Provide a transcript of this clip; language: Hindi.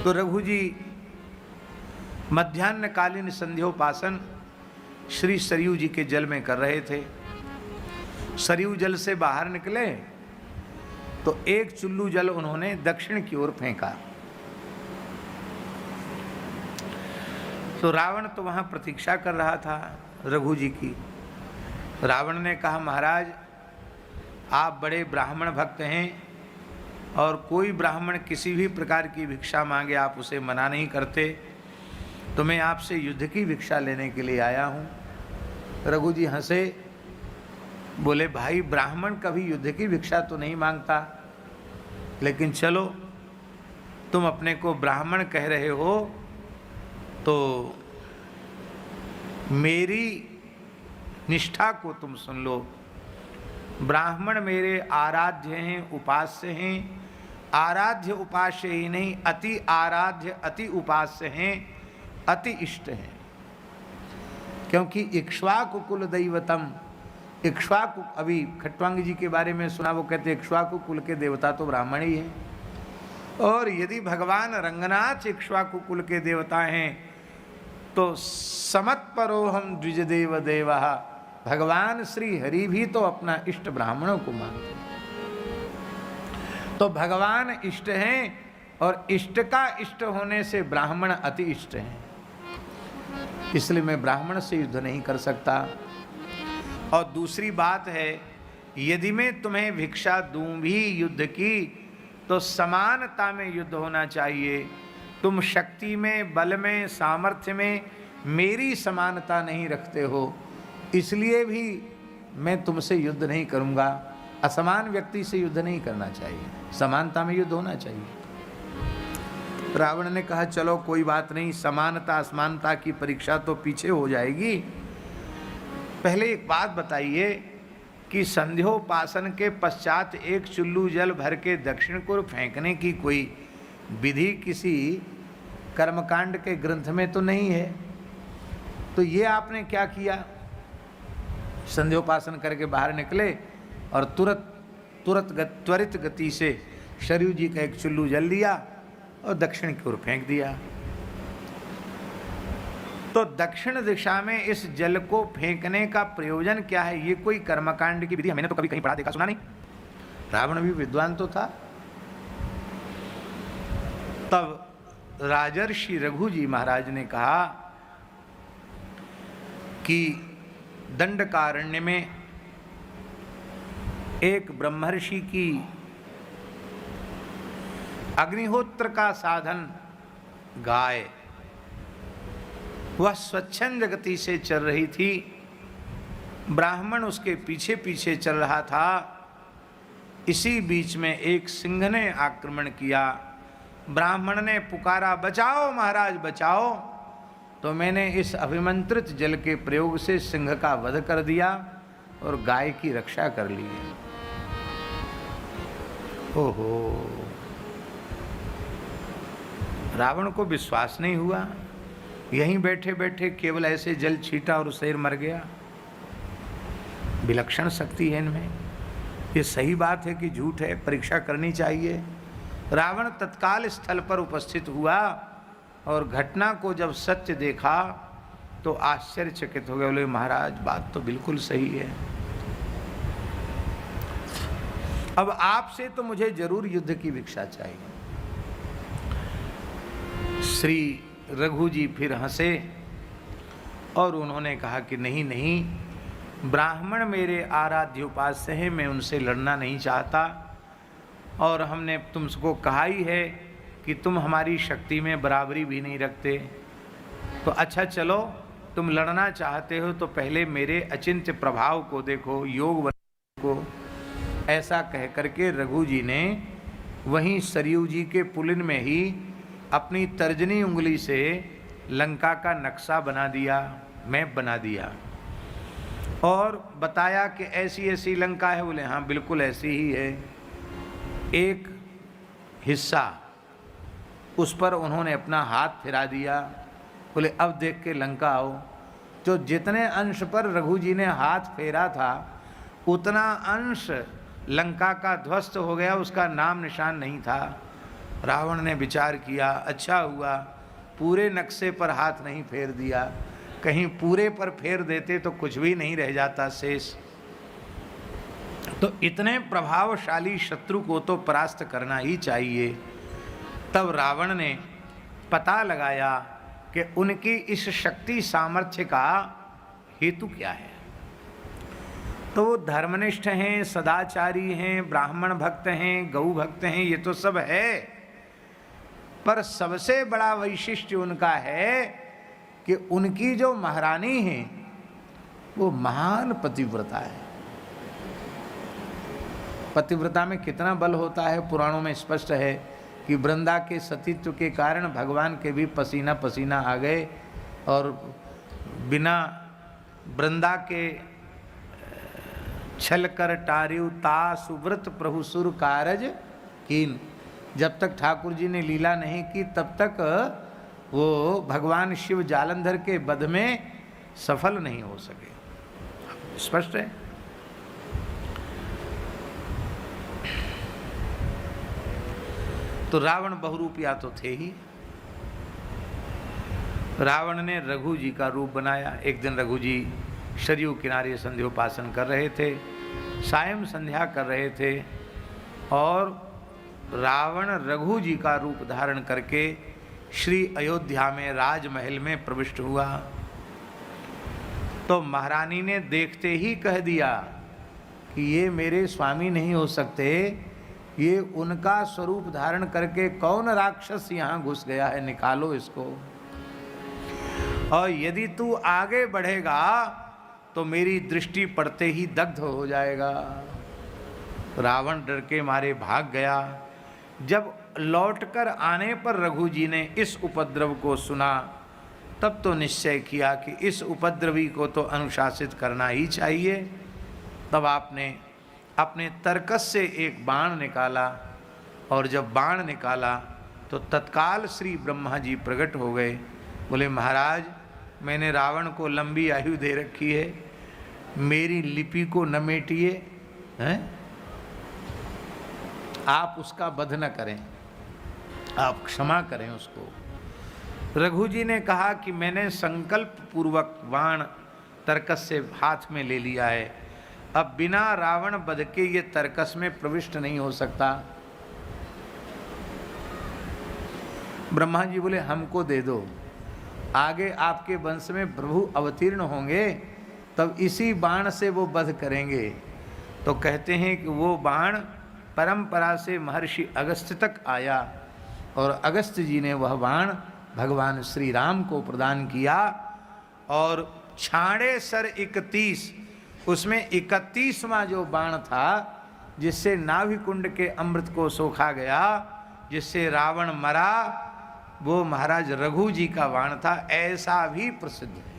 तो रघु जी मध्याह्नकालीन संध्योपासन श्री सरयू जी के जल में कर रहे थे। सरयू जल से बाहर निकले तो एक चुल्लू जल उन्होंने दक्षिण की ओर फेंका। तो रावण तो वहां प्रतीक्षा कर रहा था रघु जी की। रावण ने कहा, महाराज आप बड़े ब्राह्मण भक्त हैं और कोई ब्राह्मण किसी भी प्रकार की भिक्षा मांगे आप उसे मना नहीं करते, तो मैं आपसे युद्ध की भिक्षा लेने के लिए आया हूँ। रघु जी हंसे, बोले भाई ब्राह्मण कभी युद्ध की भिक्षा तो नहीं मांगता, लेकिन चलो तुम अपने को ब्राह्मण कह रहे हो तो मेरी निष्ठा को तुम सुन लो। ब्राह्मण मेरे आराध्य हैं, उपास्य हैं। आराध्य उपास्य ही नहीं, अति आराध्य अति उपास्य हैं, अति इष्ट हैं। क्योंकि इक्ष्वाकु कुल दैवतम, इक्ष्वाकु, अभी खट्वांग जी के बारे में सुना, वो कहते इक्ष्वाकु कुल के देवता तो ब्राह्मण ही हैं। और यदि भगवान रंगनाथ इक्ष्वाकु कुल के देवता हैं तो समत्परोहम द्विजदेव देवः, भगवान श्री हरि भी तो अपना इष्ट ब्राह्मणों को मानते हैं। तो भगवान इष्ट हैं और इष्ट का इष्ट होने से ब्राह्मण अति इष्ट हैं, इसलिए मैं ब्राह्मण से युद्ध नहीं कर सकता। और दूसरी बात है, यदि मैं तुम्हें भिक्षा दूं भी युद्ध की तो समानता में युद्ध होना चाहिए। तुम शक्ति में, बल में, सामर्थ्य में मेरी समानता नहीं रखते हो, इसलिए भी मैं तुमसे युद्ध नहीं करूंगा। असमान व्यक्ति से युद्ध नहीं करना चाहिए, समानता में युद्ध होना चाहिए। रावण ने कहा चलो कोई बात नहीं, समानता असमानता की परीक्षा तो पीछे हो जाएगी। पहले एक बात बताइए कि संध्योपासन के पश्चात एक चुल्लू जल भर के दक्षिण को फेंकने की कोई विधि किसी कर्मकांड के ग्रंथ में तो नहीं है, तो ये आपने क्या किया? संध्योपासन करके बाहर निकले और त्वरित गति से सरयू जी का एक चुल्लू जल लिया और दक्षिण की ओर फेंक दिया। तो दक्षिण दिशा में इस जल को फेंकने का प्रयोजन क्या है? ये कोई कर्मकांड की विधि मैंने तो कभी कहीं पढ़ा देखा सुना नहीं। रावण भी विद्वान तो था। तब राजर्षि रघु जी महाराज ने कहा कि दंडकारण्य में एक ब्रह्मर्षि की अग्निहोत्र का साधन गाय, वह स्वच्छंद गति से चल रही थी। ब्राह्मण उसके पीछे पीछे चल रहा था। इसी बीच में एक सिंह ने आक्रमण किया। ब्राह्मण ने पुकारा, बचाओ महाराज बचाओ। तो मैंने इस अभिमंत्रित जल के प्रयोग से सिंह का वध कर दिया और गाय की रक्षा कर ली। ओहो, रावण को विश्वास नहीं हुआ। यहीं बैठे बैठे केवल ऐसे जल छीटा और शेर मर गया। विलक्षण शक्ति है इनमें। ये सही बात है कि झूठ है, परीक्षा करनी चाहिए। रावण तत्काल स्थल पर उपस्थित हुआ और घटना को जब सत्य देखा तो आश्चर्यचकित हो गए। बोले महाराज बात तो बिल्कुल सही है, अब आपसे तो मुझे जरूर युद्ध की भिक्षा चाहिए। श्री रघु जी फिर हंसे और उन्होंने कहा कि नहीं नहीं, ब्राह्मण मेरे आराध्य उपास्य हैं, मैं उनसे लड़ना नहीं चाहता। और हमने तुमको कहा ही है कि तुम हमारी शक्ति में बराबरी भी नहीं रखते। तो अच्छा चलो, तुम लड़ना चाहते हो तो पहले मेरे अचिंत्य प्रभाव को देखो, योग को। ऐसा कह करके रघु जी ने वहीं सरयू जी के पुलिन में ही अपनी तर्जनी उंगली से लंका का नक्शा बना दिया, मैप बना दिया और बताया कि ऐसी ऐसी लंका है। बोले हाँ बिल्कुल ऐसी ही है। एक हिस्सा उस पर उन्होंने अपना हाथ फिरा दिया। बोले अब देख के लंका आओ। जो जितने अंश पर रघु जी ने हाथ फेरा था उतना अंश लंका का ध्वस्त हो गया, उसका नाम निशान नहीं था। रावण ने विचार किया, अच्छा हुआ पूरे नक्शे पर हाथ नहीं फेर दिया, कहीं पूरे पर फेर देते तो कुछ भी नहीं रह जाता शेष। तो इतने प्रभावशाली शत्रु को तो परास्त करना ही चाहिए। तब रावण ने पता लगाया कि उनकी इस शक्ति सामर्थ्य का हेतु क्या है। तो वो धर्मनिष्ठ हैं, सदाचारी हैं, ब्राह्मण भक्त हैं, गौ भक्त हैं, ये तो सब है, पर सबसे बड़ा वैशिष्ट्य उनका है कि उनकी जो महारानी है वो महान पतिव्रता है। पतिव्रता में कितना बल होता है पुराणों में स्पष्ट है कि वृंदा के सतीत्व के कारण भगवान के भी पसीना पसीना आ गए और बिना वृंदा के छल कर टार्यु ता सुव्रत प्रभु सुर कारज कीन। जब तक ठाकुर जी ने लीला नहीं की तब तक वो भगवान शिव जालंधर के वध में सफल नहीं हो सके। स्पष्ट है। तो रावण बहुरूपिया तो थे ही। रावण ने रघु जी का रूप बनाया। एक दिन रघु जी सरयू किनारे संध्योपासन कर रहे थे, सायं संध्या कर रहे थे, और रावण रघु जी का रूप धारण करके श्री अयोध्या में राजमहल में प्रविष्ट हुआ। तो महारानी ने देखते ही कह दिया कि ये मेरे स्वामी नहीं हो सकते, ये उनका स्वरूप धारण करके कौन राक्षस यहाँ घुस गया है, निकालो इसको। और यदि तू आगे बढ़ेगा तो मेरी दृष्टि पड़ते ही दग्ध हो जाएगा। रावण डर के मारे भाग गया। जब लौटकर आने पर रघु जी ने इस उपद्रव को सुना तब तो निश्चय किया कि इस उपद्रवी को तो अनुशासित करना ही चाहिए। तब आपने अपने तरकस से एक बाण निकाला, और जब बाण निकाला तो तत्काल श्री ब्रह्मा जी प्रकट हो गए। बोले महाराज, मैंने रावण को लंबी आयु दे रखी है, मेरी लिपि को न मेटिए, हैं? आप उसका वध न करें, आप क्षमा करें उसको। रघु जी ने कहा कि मैंने संकल्प पूर्वक बाण तरकस से हाथ में ले लिया है, अब बिना रावण वध के ये तरकस में प्रविष्ट नहीं हो सकता। ब्रह्मा जी बोले हमको दे दो, आगे आपके वंश में प्रभु अवतीर्ण होंगे तब इसी बाण से वो वध करेंगे। तो कहते हैं कि वो बाण परंपरा से महर्षि अगस्त्य तक आया, और अगस्त्य जी ने वह बाण भगवान श्री राम को प्रदान किया। और छाड़े सर 31, उसमें 31वां जो बाण था जिससे नाभिकुंड के अमृत को सोखा गया, जिससे रावण मरा, वो महाराज रघु जी का बाण था। ऐसा भी प्रसिद्ध है।